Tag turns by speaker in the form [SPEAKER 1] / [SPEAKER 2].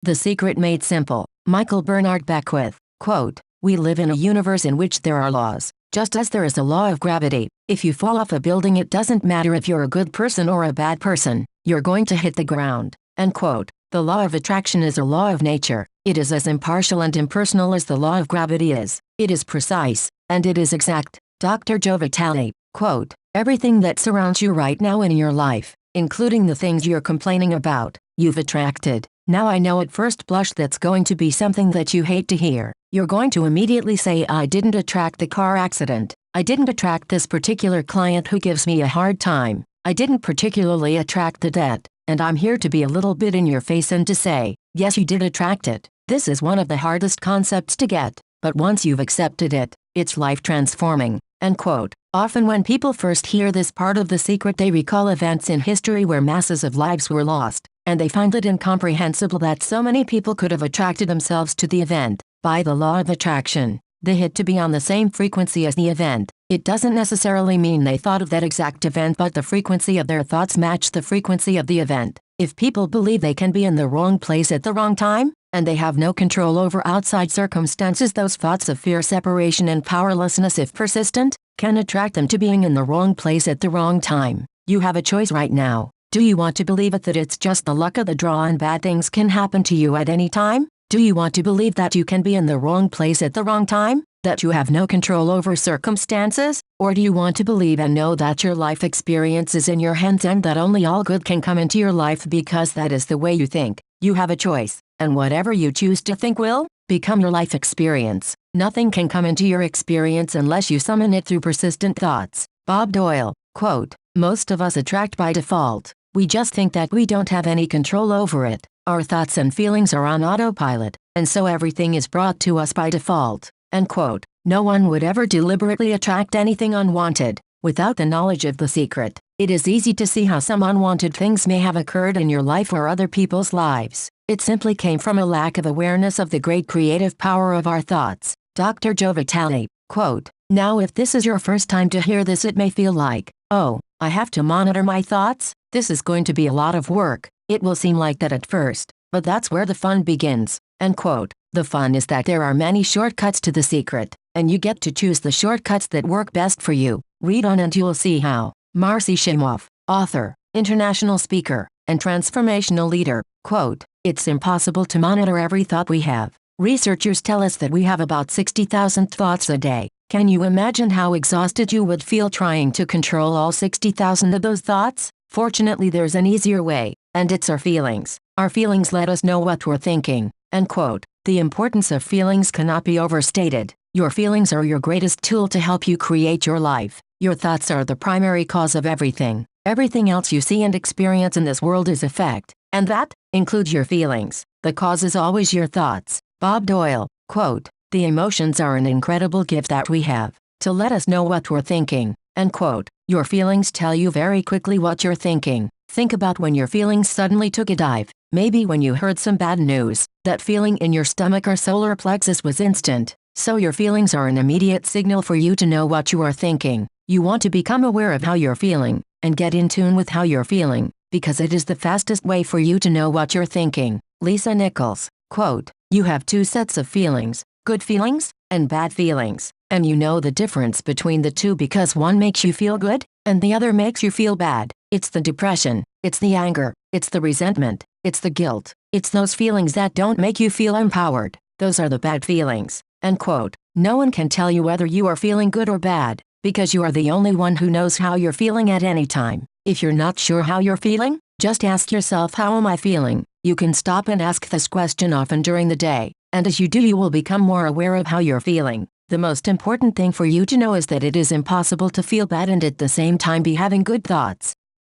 [SPEAKER 1] The Secret Made Simple. Michael Bernard Beckwith. Quote, "We live in a universe in which there are laws. Just as there is a law of gravity, if you fall off a building it doesn't matter if you're a good person or a bad person, you're going to hit the ground." End quote. The law of attraction is a law of nature. It is as impartial and impersonal as the law of gravity is. It is precise, and it is exact. Dr. Joe Vitale. Quote, "Everything that surrounds you right now in your life, including the things you're complaining about, you've attracted. Now I know at first blush that's going to be something that you hate to hear. You're going to immediately say, I didn't attract the car accident. I didn't attract this particular client who gives me a hard time. I didn't particularly attract the debt. And I'm here to be a little bit in your face and to say, yes, you did attract it. This is one of the hardest concepts to get, but once you've accepted it, it's life transforming." End quote. Often when people first hear this part of the secret they recall events in history where masses of lives were lost, and they find it incomprehensible that so many people could have attracted themselves to the event. By the law of attraction, they had to be on the same frequency as the event. It doesn't necessarily mean they thought of that exact event, but the frequency of their thoughts matched the frequency of the event. If people believe they can be in the wrong place at the wrong time, and they have no control over outside circumstances, those thoughts of fear, separation, and powerlessness, if persistent, can attract them to being in the wrong place at the wrong time. You have a choice right now. Do you want to believe that it's just the luck of the draw and bad things can happen to you at any time? Do you want to believe that you can be in the wrong place at the wrong time? That you have no control over circumstances? Or do you want to believe and know that your life experience is in your hands and that only all good can come into your life because that is the way you think? You have a choice, and whatever you choose to think will become your life experience. Nothing can come into your experience unless you summon it through persistent thoughts. Bob Doyle. Quote, "Most of us attract by default. We just think that we don't have any control over it. Our thoughts and feelings are on autopilot, and so everything is brought to us by default." End quote. No one would ever deliberately attract anything unwanted without the knowledge of the secret. It is easy to see how some unwanted things may have occurred in your life or other people's lives. It simply came from a lack of awareness of the great creative power of our thoughts. Dr. Joe Vitale. Quote, "Now if this is your first time to hear this, it may feel like, oh, I have to monitor my thoughts? This is going to be a lot of work. It will seem like that at first, but that's where the fun begins." End quote. The fun is that there are many shortcuts to the secret, and you get to choose the shortcuts that work best for you. Read on and you'll see how. Marcy Shimoff, author, international speaker, and transformational leader. Quote, "It's impossible to monitor every thought we have. Researchers tell us that we have about 60,000 thoughts a day. Can you imagine how exhausted you would feel trying to control all 60,000 of those thoughts? Fortunately, there's an easier way, and it's our feelings. Our feelings let us know what we're thinking." End quote. The importance of feelings cannot be overstated. Your feelings are your greatest tool to help you create your life. Your thoughts are the primary cause of everything. Everything else you see and experience in this world is effect, and that includes your feelings. The cause is always your thoughts. Bob Doyle. Quote, "The emotions are an incredible gift that we have to let us know what we're thinking." End quote. Your feelings tell you very quickly what you're thinking. Think about when your feelings suddenly took a dive. Maybe when you heard some bad news. That feeling in your stomach or solar plexus was instant. So your feelings are an immediate signal for you to know what you are thinking. You want to become aware of how you're feeling, and get in tune with how you're feeling, because it is the fastest way for you to know what you're thinking. Lisa Nichols. Quote, "You have two sets of feelings, good feelings, and bad feelings, and you know the difference between the two because one makes you feel good, and the other makes you feel bad. It's the depression, it's the anger, it's the resentment, it's the guilt. It's those feelings that don't make you feel empowered. Those are the bad feelings." End quote. No one can tell you whether you are feeling good or bad, because you are the only one who knows how you're feeling at any time. If you're not sure how you're feeling, just ask yourself, how am I feeling? You can stop and ask this question often during the day, and as you do, you will become more aware of how you're feeling. The most important thing for you to know is that it is impossible to feel bad and at the same time be having good thoughts.